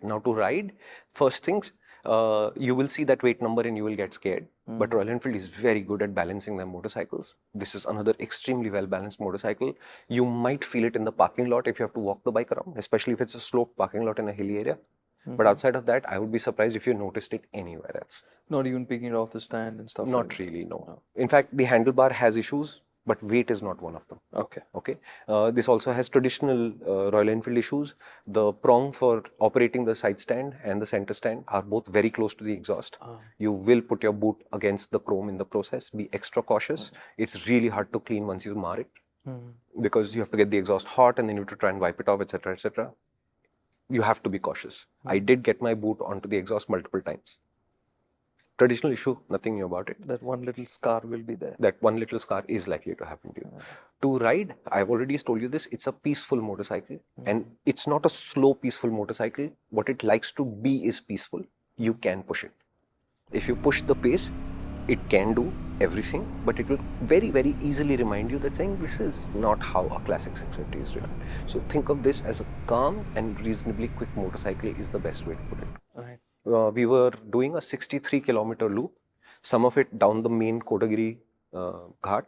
Now to ride, first things, you will see that weight number and you will get scared. But Royal Enfield is very good at balancing their motorcycles. This is another extremely well balanced motorcycle. You might feel it in the parking lot if you have to walk the bike around, especially if it's a sloped parking lot in a hilly area. But outside of that, I would be surprised if you noticed it anywhere else. Not even picking it off the stand and stuff like Not that? really, no. In fact, the handlebar has issues, but weight is not one of them. Okay. Okay. This also has traditional Royal Enfield issues. The prong for operating the side stand and the center stand are both very close to the exhaust. You will put your boot against the chrome in the process. Be extra cautious. It's really hard to clean once you mar it because you have to get the exhaust hot and then you have to try and wipe it off, etc., etc. You have to be cautious. I did get my boot onto the exhaust multiple times. Traditional issue, nothing new about it. That one little scar will be there. That one little scar is likely to happen to you. To ride, I've already told you this, it's a peaceful motorcycle. And it's not a slow, peaceful motorcycle. What it likes to be is peaceful. You can push it. If you push the pace, it can do everything, but it will very, very easily remind you that saying this is not how a classic 650 is ridden. So think of this as a calm and reasonably quick motorcycle is the best way to put it. Right. We were doing a 63-kilometer loop, some of it down the main Kotagiri Ghat.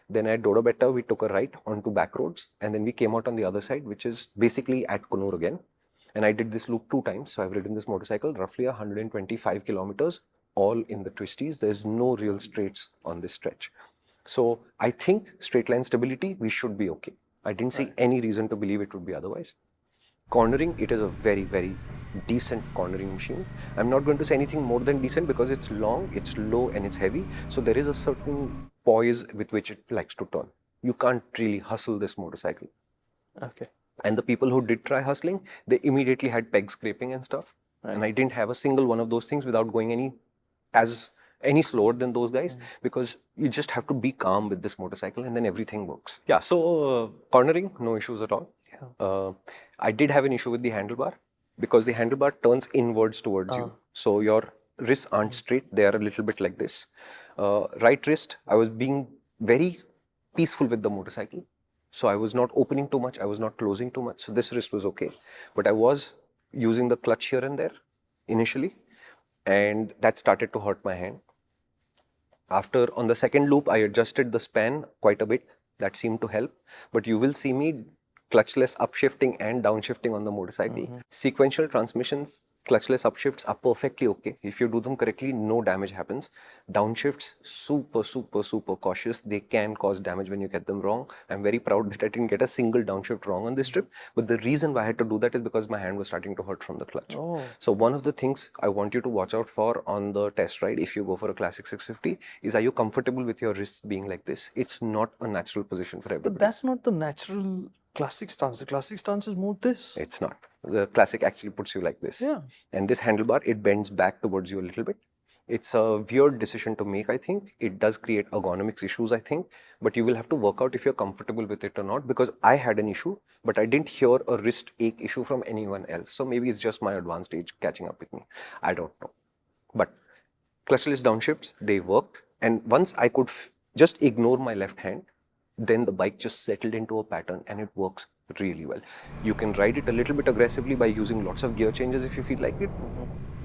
Then at Dodabetta, we took a right onto back roads, and then we came out on the other side, which is basically at Kunur again. And I did this loop 2 times, so I've ridden this motorcycle roughly 125 kilometers, all in the twisties. There's no real straights on this stretch. So I think straight line stability, we should be okay. I didn't see any reason to believe it would be otherwise. Cornering, it is a very, very decent cornering machine. I'm not going to say anything more than decent because it's long, it's low, and it's heavy. So there is a certain poise with which it likes to turn. You can't really hustle this motorcycle. Okay. And the people who did try hustling, they immediately had peg scraping and stuff. Right. And I didn't have a single one of those things without going any slower than those guys, because you just have to be calm with this motorcycle and then everything works. Yeah, so cornering, no issues at all. Yeah. I did have an issue with the handlebar because the handlebar turns inwards towards you. So your wrists aren't straight, they are a little bit like this. Right wrist, I was being very peaceful with the motorcycle. So I was not opening too much, I was not closing too much. So this wrist was okay. But I was using the clutch here and there initially, and that started to hurt my hand. After, on the second loop, I adjusted the span quite a bit. That seemed to help. But you will see me clutchless upshifting and downshifting on the motorcycle. Sequential transmissions, clutchless upshifts are perfectly okay. If you do them correctly, no damage happens. Downshifts, super, super, super cautious. They can cause damage when you get them wrong. I'm very proud that I didn't get a single downshift wrong on this trip. But the reason why I had to do that is because my hand was starting to hurt from the clutch. So one of the things I want you to watch out for on the test ride, if you go for a classic 650, is are you comfortable with your wrists being like this? It's not a natural position for everybody. But that's not the natural classic stance. The classic stance is more this. It's not. The classic actually puts you like this. Yeah. And this handlebar, it bends back towards you a little bit. It's a weird decision to make, I think. It does create ergonomics issues, I think. But you will have to work out if you're comfortable with it or not, because I had an issue, but I didn't hear a wrist ache issue from anyone else. So maybe it's just my advanced age catching up with me. I don't know. But clutchless downshifts, they worked. And once I could just ignore my left hand, then the bike just settled into a pattern and it works really well. You can ride it a little bit aggressively by using lots of gear changes if you feel like it,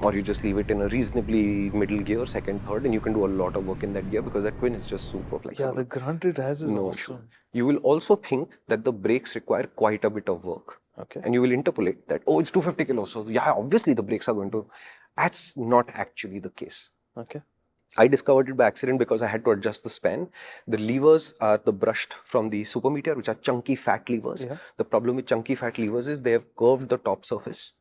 or you just leave it in a reasonably middle gear, second, third, and you can do a lot of work in that gear because that twin is just super flexible. Yeah, the grunt it has is no awesome. issue. You will also think that the brakes require quite a bit of work. Okay. And you will interpolate that, oh, it's 250 kilos, so yeah, obviously the brakes are going to. That's not actually the case. Okay. I discovered it by accident because I had to adjust the span. The levers are the brushed from the Super Meteor, which are chunky fat levers. Yeah. The problem with chunky fat levers is they have curved the top surface.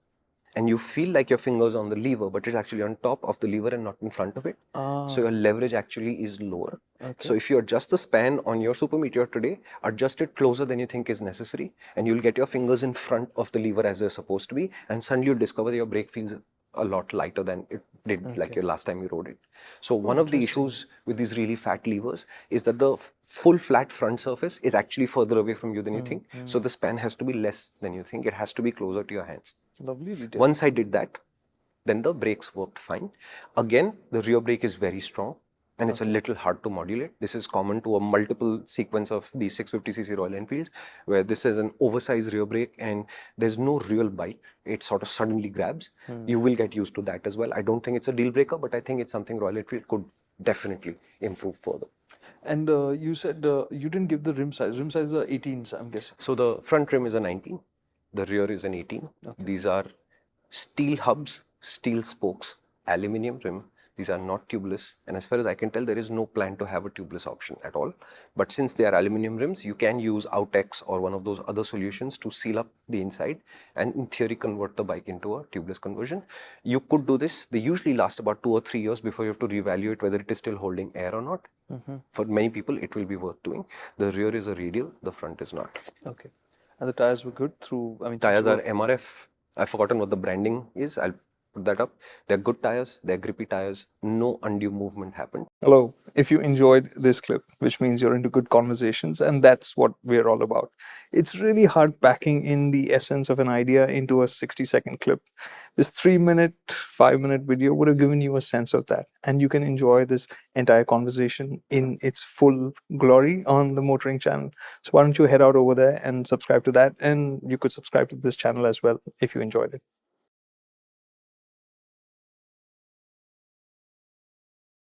And you feel like your finger's on the lever, but it's actually on top of the lever and not in front of it. So your leverage actually is lower. Okay. So if you adjust the span on your Super Meteor today, adjust it closer than you think is necessary, and you'll get your fingers in front of the lever as they're supposed to be, and suddenly you'll discover that your brake feels a lot lighter than it did like your last time you rode it. So one of the issues with these really fat levers is that the full flat front surface is actually further away from you than you think. So the span has to be less than you think. It has to be closer to your hands. Lovely detail. Once I did that, then the brakes worked fine. Again, the rear brake is very strong. and it's a little hard to modulate. This is common to a multiple sequence of these 650cc Royal Enfields, where this is an oversized rear brake and there's no real bite. It sort of suddenly grabs. You will get used to that as well. I don't think it's a deal breaker, but I think it's something Royal Enfield could definitely improve further. And you said you didn't give the rim size. Rim size is 18s, I'm guessing. So the front rim is a 19, the rear is an 18. These are steel hubs, steel spokes, aluminium rim. These are not tubeless, and as far as I can tell, there is no plan to have a tubeless option at all. But since they are aluminium rims, you can use Outex or one of those other solutions to seal up the inside and in theory convert the bike into a tubeless conversion. You could do this. They usually last about 2 or 3 years before you have to reevaluate whether it is still holding air or not. For many people, it will be worth doing. The rear is a radial, the front is not. Okay. And the tires were good through, I mean, Tires are MRF. I've forgotten what the branding is. I'll put that up. They're good tires. They're grippy tires. No undue movement happened. Hello. If you enjoyed this clip, which means you're into good conversations, and that's what we're all about. It's really hard packing in the essence of an idea into a 60-second clip. This 3-minute, 5-minute video would have given you a sense of that. And you can enjoy this entire conversation in its full glory on the MotorInc channel. So why don't you head out over there and subscribe to that? And you could subscribe to this channel as well if you enjoyed it.